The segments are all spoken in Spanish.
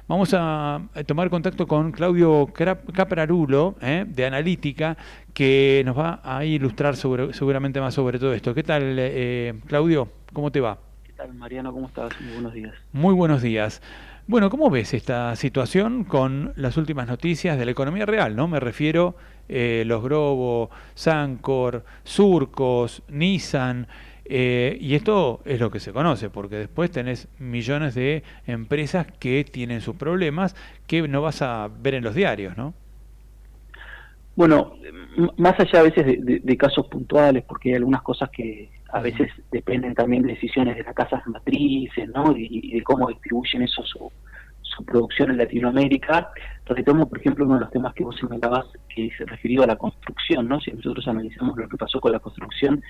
Vamos a tomar contacto con Claudio Caprarulo, de Analítica, que nos va a ilustrar seguramente más sobre todo esto. ¿Qué tal, Claudio? ¿Cómo te va? ¿Qué tal, Mariano? ¿Cómo estás? Muy buenos días. Muy buenos días. Bueno, ¿cómo ves esta situación con las últimas noticias de la economía real, ¿no? Me refiero los Globo, Sancor, Surcos, Nissan, y esto es lo que se conoce, porque después tenés millones de empresas que tienen sus problemas que no vas a ver en los diarios, ¿no? Bueno, más allá a veces de casos puntuales, porque hay algunas cosas que a Ujú. veces dependen también de decisiones de las casas matrices, ¿no? Y de cómo distribuyen eso su producción en Latinoamérica. Retomo, por ejemplo, uno de los temas que vos señalabas, que se refirió a la construcción, ¿no? Si nosotros analizamos lo que pasó con la construcción,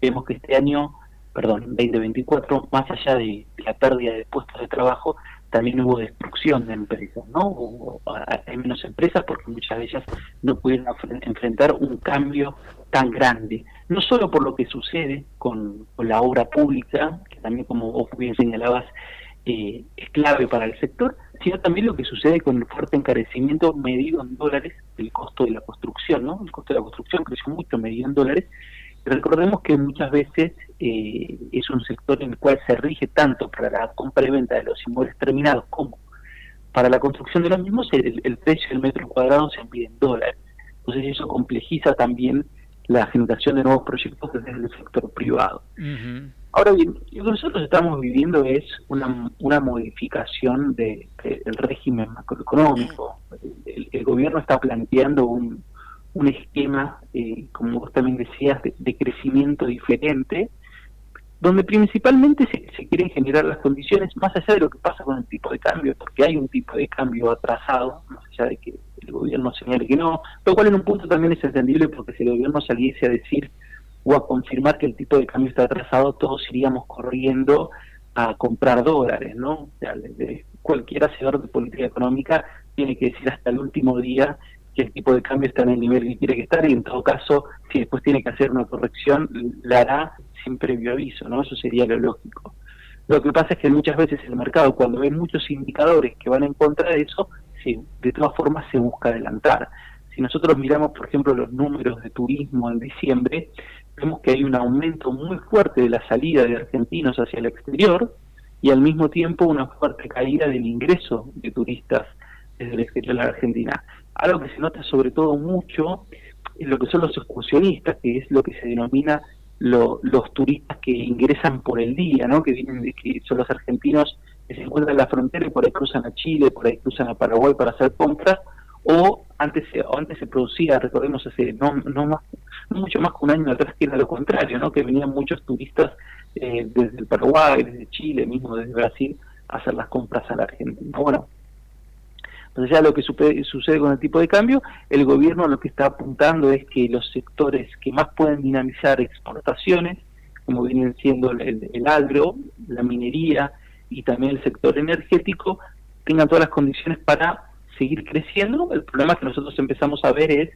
vemos que este año, perdón, 2024, más allá de la pérdida de puestos de trabajo, también hubo destrucción de empresas, ¿no? Hay menos empresas porque muchas de ellas no pudieron enfrentar un cambio tan grande, no solo por lo que sucede con la obra pública, que también como vos bien señalabas, es clave para el sector, sino también lo que sucede con el fuerte encarecimiento medido en dólares del costo de la construcción, ¿no? El costo de la construcción creció mucho medido en dólares. Recordemos que muchas veces es un sector en el cual se rige tanto para la compra y venta de los inmuebles terminados como para la construcción de los mismos, el precio del metro cuadrado se mide en dólares. Entonces eso complejiza también la generación de nuevos proyectos desde el sector privado. Ujú. Ahora bien, lo que nosotros estamos viviendo es una modificación del régimen macroeconómico. El gobierno está planteando un esquema, como vos también decías, de crecimiento diferente, donde principalmente se quieren generar las condiciones, más allá de lo que pasa con el tipo de cambio, porque hay un tipo de cambio atrasado, más allá de que el gobierno señale que no, lo cual en un punto también es entendible, porque si el gobierno saliese a decir o a confirmar que el tipo de cambio está atrasado, todos iríamos corriendo a comprar dólares, ¿no? O sea, cualquier hacedor de política económica tiene que decir hasta el último día que el tipo de cambio está en el nivel que quiere que estar, y en todo caso, si después tiene que hacer una corrección, la hará sin previo aviso, ¿no? Eso sería lo lógico. Lo que pasa es que muchas veces el mercado, cuando ve muchos indicadores que van en contra de eso, sí, de todas formas se busca adelantar. Si nosotros miramos, por ejemplo, los números de turismo en diciembre, vemos que hay un aumento muy fuerte de la salida de argentinos hacia el exterior y al mismo tiempo una fuerte caída del ingreso de turistas desde el exterior de la Argentina. Algo que se nota sobre todo mucho en lo que son los excursionistas, que es lo que se denomina los turistas que ingresan por el día, ¿no? Que vienen que son los argentinos que se encuentran en la frontera y por ahí cruzan a Chile, por ahí cruzan a Paraguay para hacer compras, o antes se producía, recordemos, hace no mucho más que un año atrás, que era lo contrario, ¿no? Que venían muchos turistas desde el Paraguay, desde Chile, mismo desde Brasil, a hacer las compras a la Argentina. Bueno, entonces ya lo que sucede con el tipo de cambio, el gobierno lo que está apuntando es que los sectores que más pueden dinamizar exportaciones, como vienen siendo el agro, la minería y también el sector energético, tengan todas las condiciones para seguir creciendo. El problema que nosotros empezamos a ver es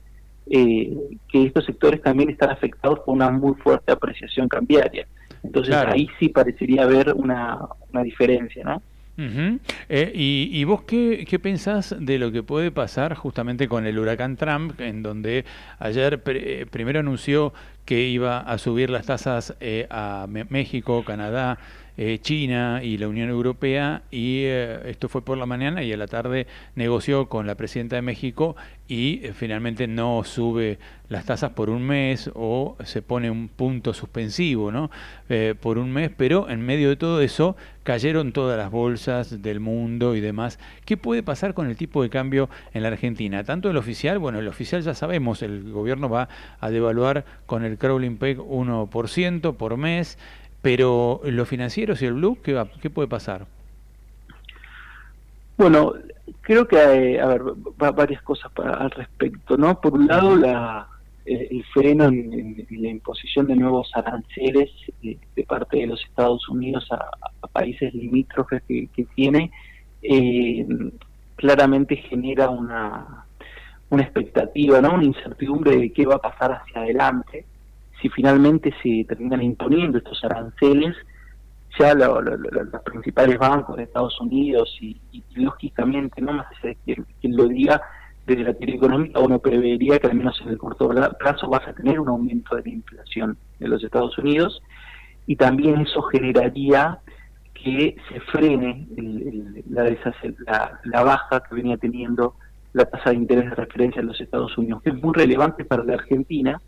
que estos sectores también están afectados por una muy fuerte apreciación cambiaria. Entonces Claro. ahí sí parecería haber una diferencia, ¿no? Ujú. ¿Y vos qué pensás de lo que puede pasar justamente con el huracán Trump, en donde ayer primero anunció que iba a subir las tasas a México, Canadá, China y la Unión Europea, y esto fue por la mañana, y a la tarde negoció con la presidenta de México y finalmente no sube las tasas por un mes, o se pone un punto suspensivo, ¿no? Por un mes, pero en medio de todo eso cayeron todas las bolsas del mundo y demás. ¿Qué puede pasar con el tipo de cambio en la Argentina? Tanto el oficial, bueno, el oficial ya sabemos, el gobierno va a devaluar con el crawling peg 1% por mes, pero los financieros y el blue, ¿qué puede pasar? Bueno, creo que hay, a ver, varias cosas al respecto, ¿no? Por un lado, Ujú. el freno en la imposición de nuevos aranceles de parte de los Estados Unidos a países limítrofes que tiene, eh, claramente genera una expectativa, ¿no? Una incertidumbre de qué va a pasar hacia adelante si finalmente se terminan imponiendo estos aranceles, ya los principales bancos de Estados Unidos y lógicamente, no más allá de quien lo diga, desde la teoría económica uno prevería que al menos en el corto plazo vas a tener un aumento de la inflación en los Estados Unidos, y también eso generaría que se frene la baja que venía teniendo la tasa de interés de referencia en los Estados Unidos, que es muy relevante para la Argentina,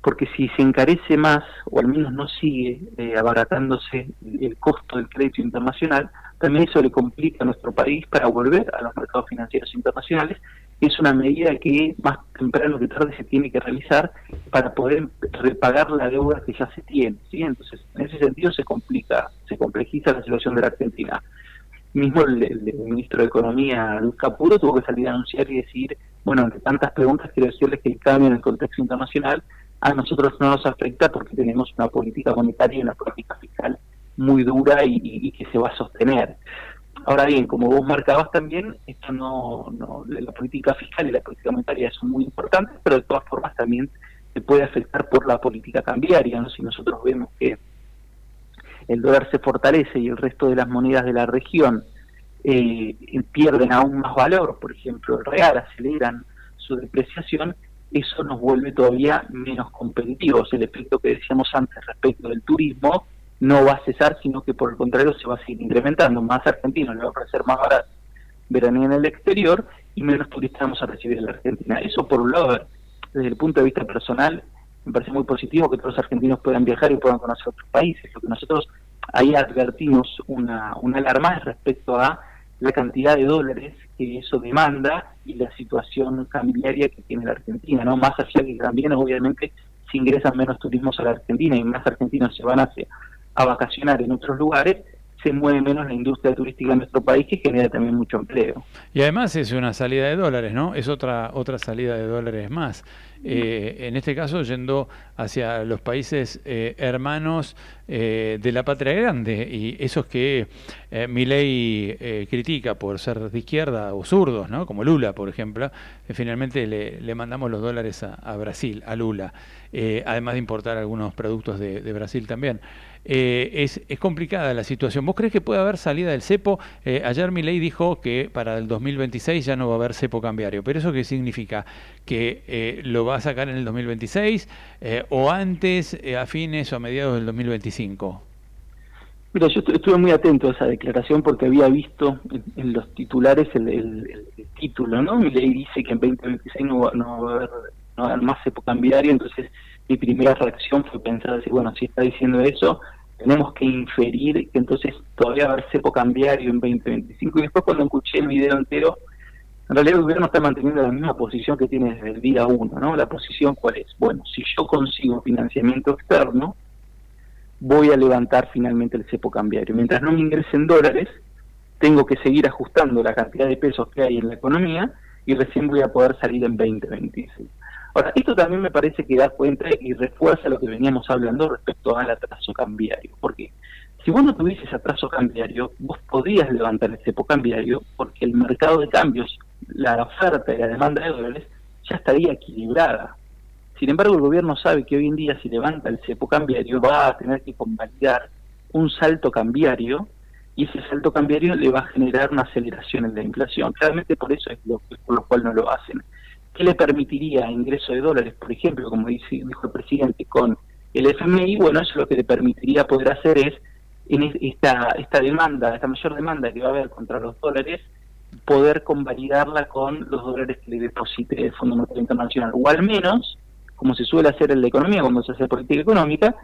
porque si se encarece más, o al menos no sigue abaratándose el costo del crédito internacional, también eso le complica a nuestro país para volver a los mercados financieros internacionales. Es una medida que más temprano que tarde se tiene que realizar para poder repagar la deuda que ya se tiene, ¿sí? Entonces, en ese sentido se complejiza la situación de la Argentina. Mismo el ministro de Economía, Luis Caputo, tuvo que salir a anunciar y decir, bueno, entre tantas preguntas, quiero decirles que el cambio en el contexto internacional a nosotros no nos afecta porque tenemos una política monetaria y una política fiscal muy dura y que se va a sostener. Ahora bien, como vos marcabas también, esto la política fiscal y la política monetaria son muy importantes, pero de todas formas también se puede afectar por la política cambiaria, ¿no? Si nosotros vemos que el dólar se fortalece y el resto de las monedas de la región pierden aún más valor, por ejemplo, el real aceleran su depreciación, eso nos vuelve todavía menos competitivos. El efecto que decíamos antes respecto del turismo no va a cesar, sino que por el contrario se va a seguir incrementando. Más argentinos le va a parecer más barato veranear en el exterior y menos turistas vamos a recibir en la Argentina. Eso por un lado, desde el punto de vista personal, me parece muy positivo que todos los argentinos puedan viajar y puedan conocer otros países. Lo que nosotros ahí advertimos una alarma respecto a la cantidad de dólares que eso demanda y la situación cambiaria que tiene la Argentina, ¿no? Más allá que también, obviamente, si ingresan menos turismos a la Argentina y más argentinos se van a vacacionar en otros lugares, se mueve menos la industria turística en nuestro país, que genera también mucho empleo. Y además es una salida de dólares, ¿no? Es otra salida de dólares más. En este caso, yendo hacia los países hermanos de la patria grande, y esos que Milei critica por ser de izquierda o zurdos, ¿no? Como Lula, por ejemplo. Finalmente le mandamos los dólares a Brasil, a Lula, además de importar algunos productos de Brasil también. Es complicada la situación. ¿Vos crees que puede haber salida del cepo? Ayer Milei dijo que para el 2026 ya no va a haber cepo cambiario. ¿Pero eso qué significa? ¿Que lo va a sacar en el 2026 o antes, a fines o a mediados del 2025? Mira, yo estuve muy atento a esa declaración porque había visto en los titulares el título, ¿no? Milei dice que en 2026 no va a haber más cepo cambiario, entonces mi primera reacción fue pensar, decir, bueno, si está diciendo eso, tenemos que inferir que entonces todavía va a haber cepo cambiario en 2025, y después cuando escuché el video entero, en realidad el gobierno está manteniendo la misma posición que tiene desde el día 1, ¿no? La posición, ¿cuál es? Bueno, si yo consigo financiamiento externo, voy a levantar finalmente el cepo cambiario. Mientras no me ingresen dólares, tengo que seguir ajustando la cantidad de pesos que hay en la economía y recién voy a poder salir en 2026. Ahora, esto también me parece que da cuenta y refuerza lo que veníamos hablando respecto al atraso cambiario. Porque si vos no tuvieses atraso cambiario, vos podías levantar el cepo cambiario porque el mercado de cambios, la oferta y la demanda de dólares, ya estaría equilibrada. Sin embargo, el gobierno sabe que hoy en día si levanta el cepo cambiario va a tener que convalidar un salto cambiario y ese salto cambiario le va a generar una aceleración en la inflación. Claramente por eso es por lo cual no lo hacen. ¿Qué le permitiría ingreso de dólares, por ejemplo, como dijo el presidente, con el FMI? Bueno, eso lo que le permitiría poder hacer es, en esta mayor demanda que va a haber contra los dólares, poder convalidarla con los dólares que le deposite el Fondo Monetario Internacional, o al menos, como se suele hacer en la economía, cuando se hace política económica,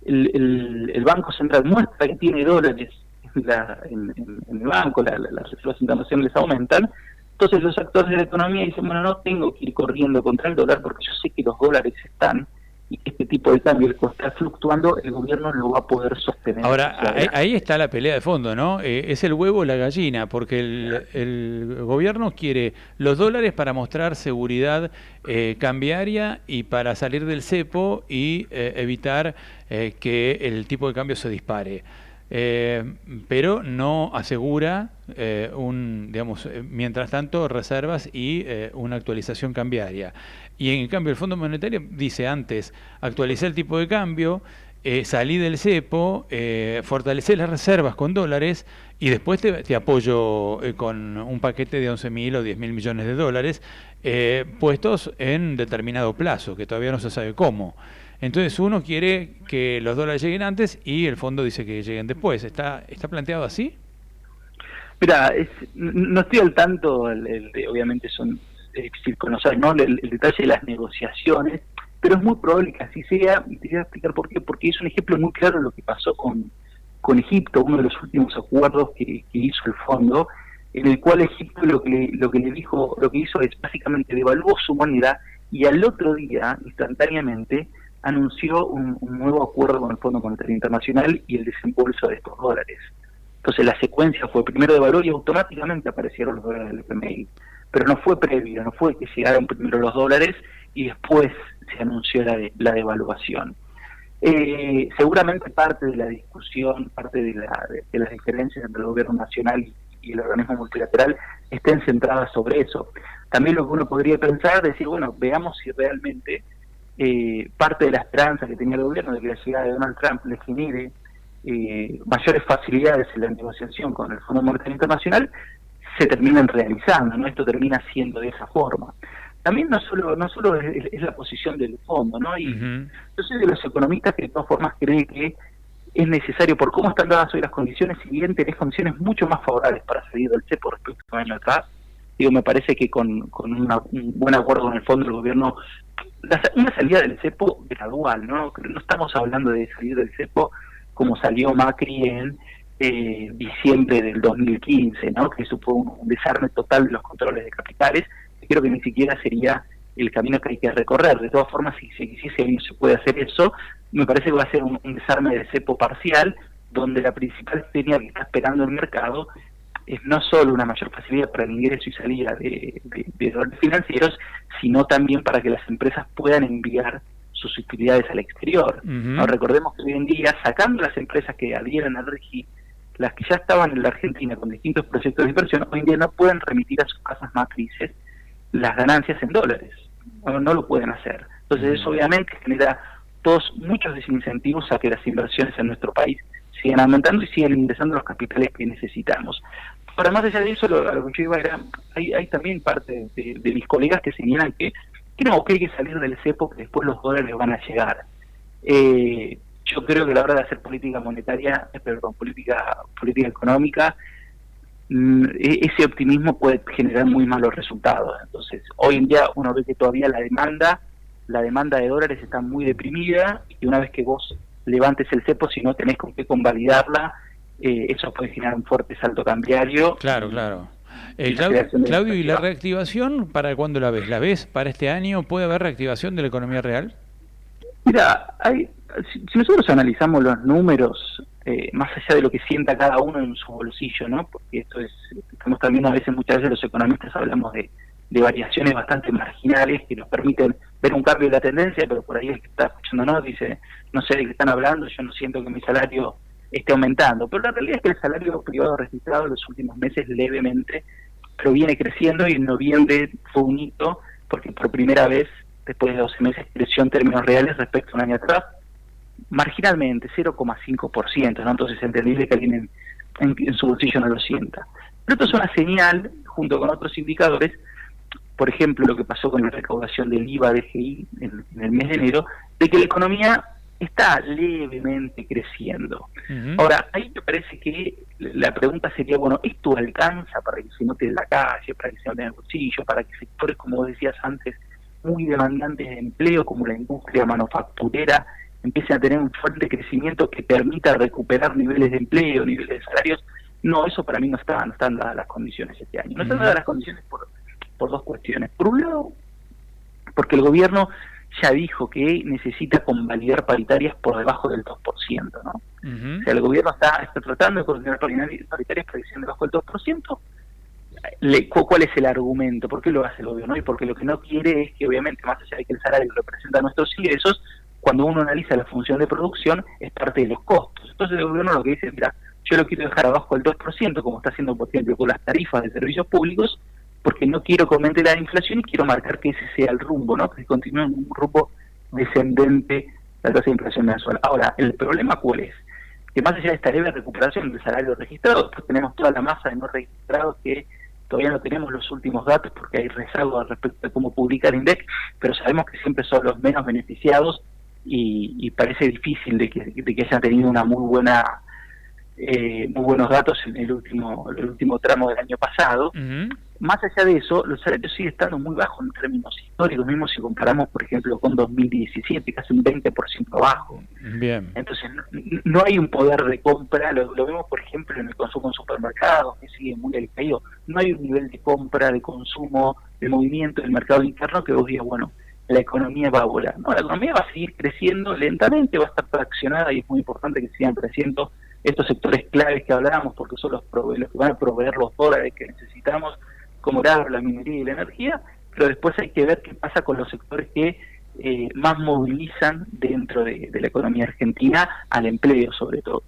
el Banco Central muestra que tiene dólares en el banco, las reservas internacionales aumentan, entonces los actores de la economía dicen, bueno, no tengo que ir corriendo contra el dólar porque yo sé que los dólares están y que este tipo de cambio que está fluctuando, el gobierno lo va a poder sostener. Ahora, ahí está la pelea de fondo, ¿no? Es el huevo o la gallina, porque el gobierno quiere los dólares para mostrar seguridad cambiaria y para salir del cepo y evitar que el tipo de cambio se dispare. Pero no asegura mientras tanto reservas y una actualización cambiaria. Y en cambio el Fondo Monetario dice antes actualicé el tipo de cambio salí del cepo, fortalecé las reservas con dólares y después te apoyo con un paquete de 11.000 o 10.000 millones de dólares puestos en determinado plazo, que todavía no se sabe cómo. Entonces uno quiere que los dólares lleguen antes y el fondo dice que lleguen después. ¿Está planteado así? Mira, no estoy al tanto, obviamente es difícil conocer, ¿no? El detalle de las negociaciones, pero es muy probable que así sea, y te voy a explicar por qué, porque es un ejemplo muy claro de lo que pasó con Egipto, uno de los últimos acuerdos que hizo el fondo, en el cual Egipto lo que le dijo, lo que hizo es básicamente devaluó su moneda y al otro día, instantáneamente, anunció un nuevo acuerdo con el Fondo Monetario Internacional y el desembolso de estos dólares. Entonces la secuencia fue primero devaluó y automáticamente aparecieron los dólares del FMI. Pero no fue previo, no fue que llegaron primero los dólares y después se anunció la devaluación. Seguramente parte de la discusión, parte de las diferencias entre el gobierno nacional y el organismo multilateral estén centradas sobre eso. También lo que uno podría pensar es decir, bueno, veamos si realmente parte de la esperanza que tenía el gobierno de que la llegada de Donald Trump le genere mayores facilidades en la negociación con el Fondo Monetario Internacional se terminan realizando, ¿no? Esto termina siendo de esa forma. También no solo es la posición del fondo, ¿no? Y yo soy de los economistas que de todas formas cree que es necesario, por cómo están dadas hoy las condiciones, si bien tenés condiciones mucho más favorables para salir del CEPO respecto a un año atrás, me parece que con un buen acuerdo con el fondo el gobierno, una salida del CEPO gradual, ¿no? No estamos hablando de salir del CEPO como salió Macri en diciembre del 2015, ¿no? Que supo un desarme total de los controles de capitales, que creo que ni siquiera sería el camino que hay que recorrer. De todas formas, si se puede hacer eso, me parece que va a ser un desarme del cepo parcial, donde la principal señal que está esperando el mercado es no solo una mayor facilidad para el ingreso y salida de dólares financieros, sino también para que las empresas puedan enviar sus utilidades al exterior. ¿No? Recordemos que hoy en día, sacando las empresas que adhieren al REGI, las que ya estaban en la Argentina con distintos proyectos de inversión, hoy en día no pueden remitir a sus casas matrices las ganancias en dólares. No lo pueden hacer. Entonces eso obviamente genera muchos desincentivos a que las inversiones en nuestro país sigan aumentando y sigan ingresando los capitales que necesitamos. Ahora, más allá de eso, a lo que yo iba era, hay también parte de mis colegas que señalan que no, que hay que salir del cepo, que después los dólares van a llegar. Yo creo que a la hora de hacer política monetaria, política económica, ese optimismo puede generar muy malos resultados. Entonces, hoy en día uno ve que todavía la demanda de dólares está muy deprimida, y una vez que vos levantes el cepo, si no tenés con qué convalidarla, eso puede generar un fuerte salto cambiario. Claro. Claudio, ¿y la reactivación para cuándo la ves? ¿La ves para este año? ¿Puede haber reactivación de la economía real? Mira, si nosotros analizamos los números, más allá de lo que sienta cada uno en su bolsillo, ¿no? Porque estamos también muchas veces los economistas hablamos de variaciones bastante marginales que nos permiten ver un cambio de la tendencia, pero por ahí el que está escuchándonos dice, no sé de qué están hablando, yo no siento que mi salario esté aumentando. Pero la realidad es que el salario privado registrado en los últimos meses levemente, pero viene creciendo, y en noviembre fue un hito, porque por primera vez, después de 12 meses, creció en términos reales respecto a un año atrás, marginalmente, 0,5%, ¿no? Entonces es entendible que alguien en su bolsillo no lo sienta. Pero esto es una señal, junto con otros indicadores, por ejemplo, lo que pasó con la recaudación del IVA de GI en el mes de enero, de que la economía está levemente creciendo. Ahora, ahí me parece que la pregunta sería, bueno, ¿esto alcanza para que se note en la calle, para que se note en el bolsillo, para que sectores, como vos decías antes, muy demandantes de empleo, como la industria manufacturera, empiecen a tener un fuerte crecimiento que permita recuperar niveles de empleo, niveles de salarios? No, eso para mí no están dadas las condiciones este año. No están dadas las condiciones por dos cuestiones. Por un lado, porque el gobierno ya dijo que necesita convalidar paritarias por debajo del 2%, ¿no? O sea, el gobierno está tratando de convalidar paritarias por debajo del 2%. ¿Cuál es el argumento? ¿Por qué lo hace el gobierno? Y porque lo que no quiere es que, obviamente, más allá de que el salario representa nuestros ingresos, cuando uno analiza la función de producción, es parte de los costos. Entonces el gobierno lo que dice, mira, yo lo quiero dejar abajo del 2%, como está haciendo, por ejemplo, con las tarifas de servicios públicos, porque no quiero que aumente la inflación y quiero marcar que ese sea el rumbo, ¿no? Que continúe en un rumbo descendente la tasa de inflación mensual. Ahora, ¿el problema cuál es? Que más allá de esta leve recuperación del salario registrado, después tenemos toda la masa de no registrados que todavía no tenemos los últimos datos porque hay rezago al respecto de cómo publica el INDEC, pero sabemos que siempre son los menos beneficiados y parece difícil de que hayan tenido una muy buenos datos en el último tramo del año pasado. Más allá de eso, los salarios siguen estando muy bajos en términos históricos, mismo si comparamos, por ejemplo, con 2017, casi un 20% abajo. Bien. Entonces, no hay un poder de compra, lo vemos, por ejemplo, en el consumo en supermercados, que sigue muy decaído. No hay un nivel de compra, de consumo, de movimiento del mercado interno que vos digas, bueno, la economía va a volar. No, la economía va a seguir creciendo lentamente, va a estar fraccionada y es muy importante que sigan creciendo estos sectores claves que hablábamos, porque son los que van a proveer los dólares que necesitamos, como la minería y la energía, pero después hay que ver qué pasa con los sectores que más movilizan dentro de la economía argentina, al empleo sobre todo.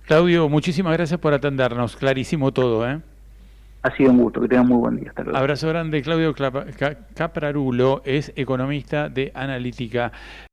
Claudio, muchísimas gracias por atendernos, clarísimo todo, ¿eh? Ha sido un gusto, que tengan muy buen día. Hasta luego. Abrazo grande. Claudio Caprarulo es economista de Analítica.